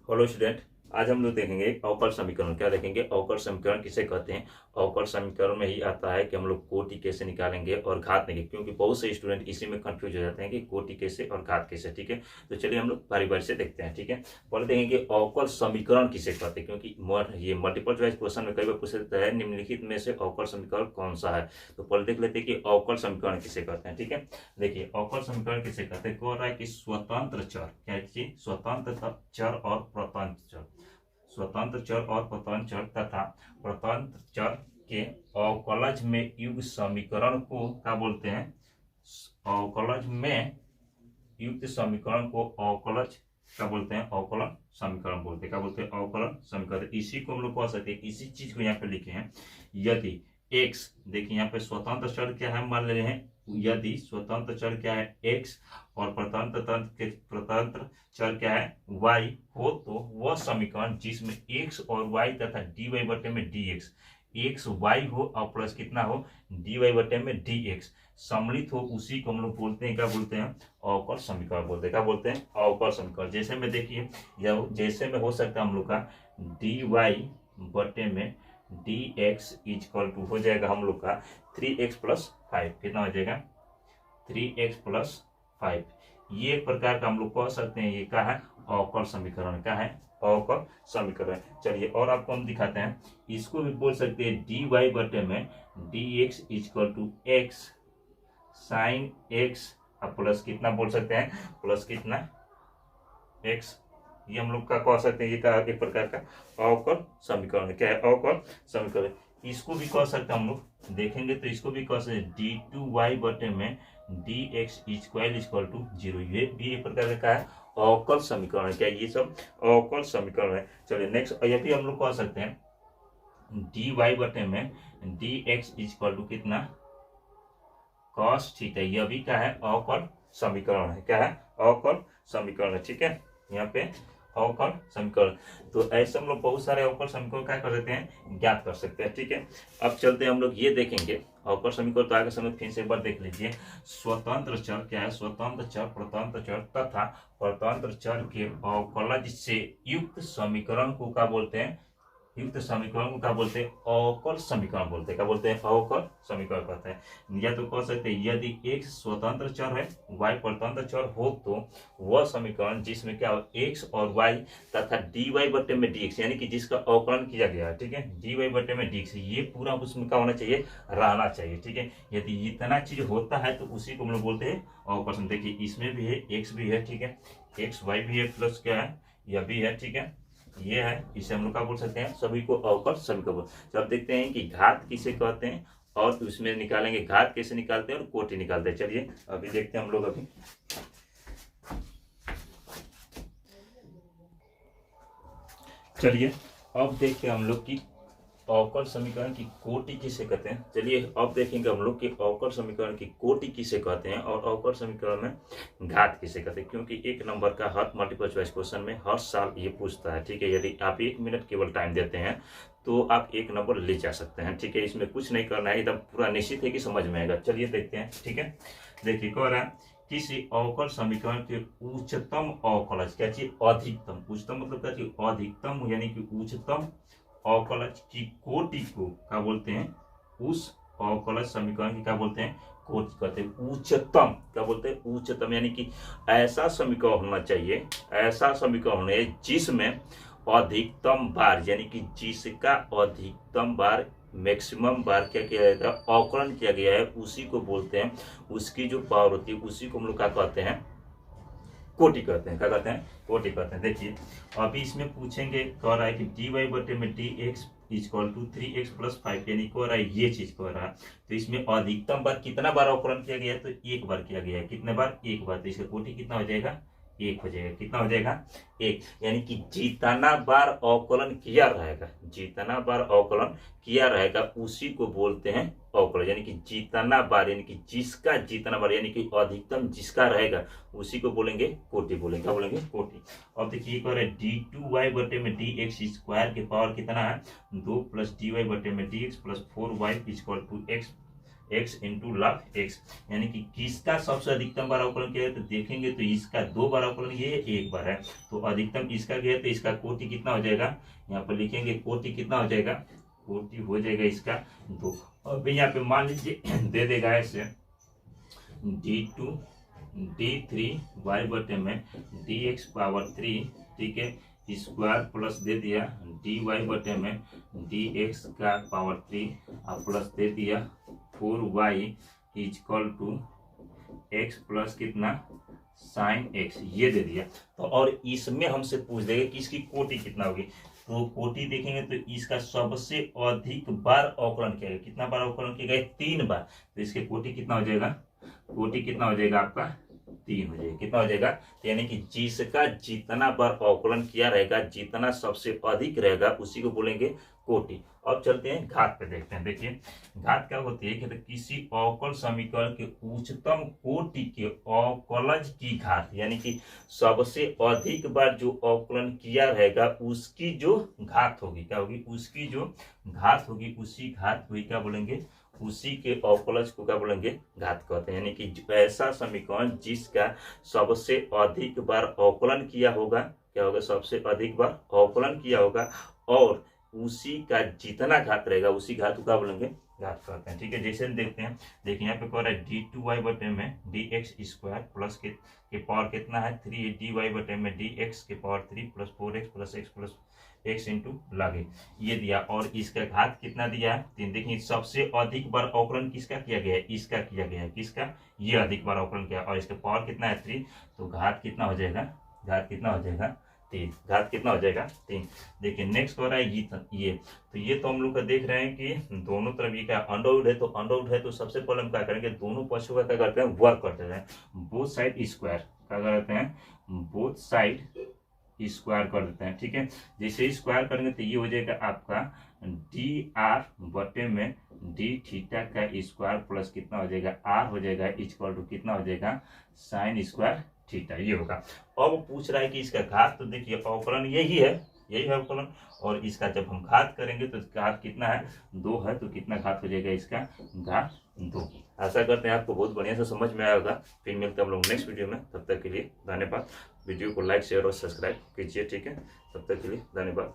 Hello student. आज हम लोग देखेंगे अवकल समीकरण। क्या देखेंगे? अवकल समीकरण किसे कहते हैं। अवकल समीकरण में ही आता है कि हम लोग कोटि कैसे निकालेंगे और घात नहीं, क्योंकि बहुत से स्टूडेंट इसी में कंफ्यूज हो जाते हैं कि कोटि कैसे और घात कैसे। ठीक है, तो चलिए हम लोग बारी बारी से देखते हैं। ठीक है, पहले देखेंगे अवकल समीकरण किसे कहते हैं, क्योंकि ये मल्टीपल चॉइस क्वेश्चन में कई बार पूछ सकता है निम्नलिखित में से अवकल समीकरण कौन सा है। तो पहले देख लेते हैं कि अवकल समीकरण किसे कहते हैं। ठीक है, देखिए अवकल समीकरण किसे कहते हैं। कह रहा है कि स्वतंत्र चर, क्या चीज? स्वतंत्र चर और प्रतंत्र चर, स्वतंत्र चर और स्वतंत्र चर तथा प्रतंत्र चर के अवकलज में युग्म समीकरण को क्या बोलते हैं? अवकलज में युक्त समीकरण को अवकलज क्या बोलते हैं? अवकलन समीकरण बोलते हैं। क्या बोलते हैं? अवकलन समीकरण। इसी को हम लोग कह सकते हैं, इसी चीज को यहाँ पे लिखे हैं। यदि x, देखिए यहाँ पे स्वतंत्र चर क्या है मान ले रहे हैं। यदि स्वतंत्र चर क्या है x और प्रतंत्र चर क्या है y हो, तो वह समीकरण जिसमें x और y तथा dy बटे में dx, एक्स वाई हो और प्लस कितना हो dy बटे में dx सम्मिलित हो, उसी को हम लोग बोलते हैं, क्या बोलते हैं? अवकल समीकरण बोलते हैं। क्या बोलते हैं? अवकल समीकरण। जैसे में देखिए, जैसे में हो सकता है हम लोग का dy बटे में dx इक्वल टू हो जाएगा हम लोग का 3x प्लस 5। कितना हो जाएगा? 3x plus 5। ये एक प्रकार का हम लोग कह सकते हैं, ये क्या है? अवकल समीकरण। क्या है? अवकल समीकरण। चलिए और आपको हम दिखाते हैं, इसको भी बोल सकते हैं dy बटे में dx equal to x sine x plus कितना बोल सकते हैं? प्लस कितना x। ये हम लोग का कह सकते हैं, ये का एक प्रकार का अवकल समीकरण है। क्या है? अवकल समीकरण। इसको भी कह सकते हैं हम लोग, देखेंगे तो इसको भी कह सकते हैं d2y बटे में dx इक्वल टू 0। ये भी एक प्रकार का है अवकल समीकरण है। क्या ये सब अवकल समीकरण है? चलिए नेक्स्ट, ये भी हम लोग कह सकते हैं dy बटे में dx इक्वल टू कितना cos थीटा। यह भी क्या है? अवकल समीकरण है। क्या है? अवकल समीकरण है। ठीक है, यहाँ पे अवकल समीकरण। तो ऐसे हम लोग बहुत सारे अवकल समीकरण क्या कर सकते हैं? ज्ञात कर सकते हैं। ठीक है, अब चलते हैं हम लोग ये देखेंगे अवकल समीकरण। तो आगे समय फिर से एक बार देख लीजिए। स्वतंत्र चर क्या है? स्वतंत्र चर, प्रतंत्र चर तथा परतंत्र चर के अवकलज से युक्त समीकरण को क्या बोलते हैं? युक्त समीकरण को क्या बोलते हैं? अवकल समीकरण बोलते हैं। क्या बोलते हैं? अवकल समीकरण कहते हैं। या तो कह सकते हैं यदि x स्वतंत्र चर है, y परतंत्र चर हो, तो वह समीकरण जिसमें क्या हो x और y तथा dy बटे में dx, यानी कि जिसका अवकलन किया गया है। ठीक है, dy बटे में dx, ये पूरा उसमें क्या होना चाहिए? रहना चाहिए। ठीक है, यदि इतना चीज होता है तो उसी को हम लोग बोलते हैं अवकल। देखिए इसमें भी है, x भी है, ठीक है, x y भी है, प्लस क्या है यह भी है। ठीक है, ये है, इसे हम लोग क्या बोल सकते हैं? सभी को अवकल समीकरण। तो अब देखते हैं कि घात किसे कहते हैं और उसमें निकालेंगे घात कैसे निकालते हैं और कोटि निकालते हैं। चलिए अभी देखते हैं हम लोग। अभी चलिए अब देखते हैं हम लोग की अवकल समीकरण की कोटि किसे कहते हैं। चलिए अब देखेंगे हम लोग कि अवकल समीकरण की कोटि किसे कहते हैं और अवकल समीकरण में घात किसे कहते हैं, क्योंकि एक नंबर का हर मल्टीपल चॉइस क्वेश्चन में हर साल ये पूछता है। ठीक है, यदि आप 1 मिनट केवल टाइम देते हैं तो आप 1 नंबर ले जा सकते हैं। ठीक है, इसमें कुछ नहीं करना है, एकदम पूरा निश्चित है कि समझ में आएगा। चलिए देखते हैं। ठीक है, देखिए कह रहा है किसी अवकल समीकरण के उच्चतम अवकलज, क्या चीज? अधिकतम। उच्चतम मतलब क्या चीज? अधिकतम, यानी कि उच्चतम अवकलज की कोटि को क्या बोलते हैं? उस अवकलज समीकरण की क्या बोलते हैं? कोटि कहते हैं। उच्चतम क्या बोलते हैं? उच्चतम, यानी कि ऐसा समीकरण होना चाहिए, ऐसा समीकरण होना चाहिए जिसमें अधिकतम बार, यानी कि जिसका अधिकतम बार, मैक्सिमम बार क्या किया जाता है? अवकलन किया गया है, उसी को बोलते हैं, उसकी जो पावर होती है उसी को हम लोग क्या कहते हैं? कोटि कहते हैं। क्या कहते हैं? कोटि कहते हैं। देखिए अभी इसमें पूछेंगे, कह रहा है कि dy बटे में dx equal to 3x plus 5, यानी कह रहा है ये चीज कह रहा है। तो इसमें अधिकतम बार कितना बार अवकलन किया गया है? तो 1 बार किया गया है। कितने बार? 1 बार। तो इसका कोटि कितना हो जाएगा? 1 हो जाएगा। कितना हो जाएगा? 1, यानी कि जितना बार अवकलन किया रहेगा, जितना बार अवकलन किया रहेगा उसी को बोलते हैं अवकलन। यानी कि जितना बार, यानी कि जिसका जितना बार, यानी कि अधिकतम जिसका रहेगा उसी को बोलेंगे कोटि बोलेंगे। क्या बोलेंगे? कोटि। अब देखिए कह रहे d2y बटे में dx स्क्वायर के पावर कितना है? 2 प्लस dy बटे में dx plus 4y equal to x x into log x, यानी कि किसका सबसे अधिकतम बार अवकलन किया है तो देखेंगे तो इसका 2 बार अवकलन किया है, 1 बार है, तो अधिकतम इसका क्या है तो इसका कोटि कितना हो जाएगा, यहाँ पर लिखेंगे कोटि कितना हो जाएगा, कोटि हो जाएगा इसका 2। और यहाँ पे मान लीजिए दे देगा ऐसे d2 d3 y बटे में dx पावर 3, ठीक है, स्क्वायर प्लस दे दिया dy बटे में dx का पावर 3 और प्लस दे दिया 4y equal to x plus कितना साइन x, ये दे दिया। तो और इसमें हमसे पूछ देगा कि इसकी कोटि कितना होगी, तो कोटि देखेंगे तो इसका सबसे अधिक बार अवकलन किया गया, कितना बार अवकलन किया गया, 3 बार, तो इसके कोटि कितना हो जाएगा, कोटि कितना हो जाएगा आपका 3 हो जाएगा, कितना हो जाएगा, तो यानी कि जिसका जितना बार अवकलन किया रहेगा, जितना सबसे अधिक रहेगा उसी को बोलेंगे कोटि। अब चलते हैं घात पे, देखते हैं। देखिए घात क्या होती है कि तो किसी अवकल समीकरण के उच्चतम कोटि के अवकलज की घात, यानी कि सबसे अधिक बार जो अवकलन किया रहेगा उसकी जो घात होगी, क्या होगी, उसकी जो घात होगी, उसी घात को क्या बोलेंगे, उसी के अवकलज को क्या बोलेंगे, घात कहते हैं। यानी कि ऐसा समीकरण जिसका सबसे अधिक बार अवकलन किया होगा, क्या होगा, सबसे अधिक बार अवकलन किया होगा और उसी का जितना घात रहेगा उसी घात को क्या बोलेंगे, घात कहते हैं। ठीक है, जैसे देखते हैं, देखिए यहाँ पे कह रहा है d2y बटे में dx स्क्वायर प्लस के पावर कितना है 3, dy बटे में dx के power 3 plus 4x plus x into log x, ये दिया और इसका घात कितना दिया है 3। देखिए सबसे अधिक बार अवकलन किसका किया गया है, इसका किया गया है, किसका, ये अधिक बार अवकलन किया और इसका पावर कितना है 3, तो घात कितना हो जाएगा, घात कितना हो जाएगा 3, घात कितना हो जाएगा 3। देखिए नेक्स्ट हो रहा है ये, तो ये तो हम लोग का देख रहे हैं कि दोनों तरफ ये क्या अंडरवुड है, तो अंडरवुड है तो सबसे पहले हम क्या करेंगे, दोनों पक्षों का क्या करते हैं, वर्क करते हैं, बोथ साइड स्क्वायर, क्या करते हैं, बोथ साइड स्क्वायर कर देते हैं। ठीक है, जैसे स्क्वायर करेंगे तो ये हो जाएगा आपका डी आर बटे में डी थीटा का स्क्वायर प्लस कितना हो जाएगा आर हो जाएगा इक्वल टू कितना हो जाएगा साइन स्क्वायर थीटा, ये होगा। अब पूछ रहा है कि इसका घात, तो देखिए अवकलन यही है अवकलन, और इसका जब हम घात करेंगे तो घात कितना है 2 है, तो कितना घात हो जाएगा इसका, घात 2। आशा करते हैं आपको बहुत बढ़िया से समझ में आया होगा। फिर मिलते हैं हम लोग नेक्स्ट वीडियो में, तब तक के लिए धन्यवाद। वीडियो को लाइक शेयर और सब्सक्राइब कीजिए। ठीक है, तब तक के लिए धन्यवाद।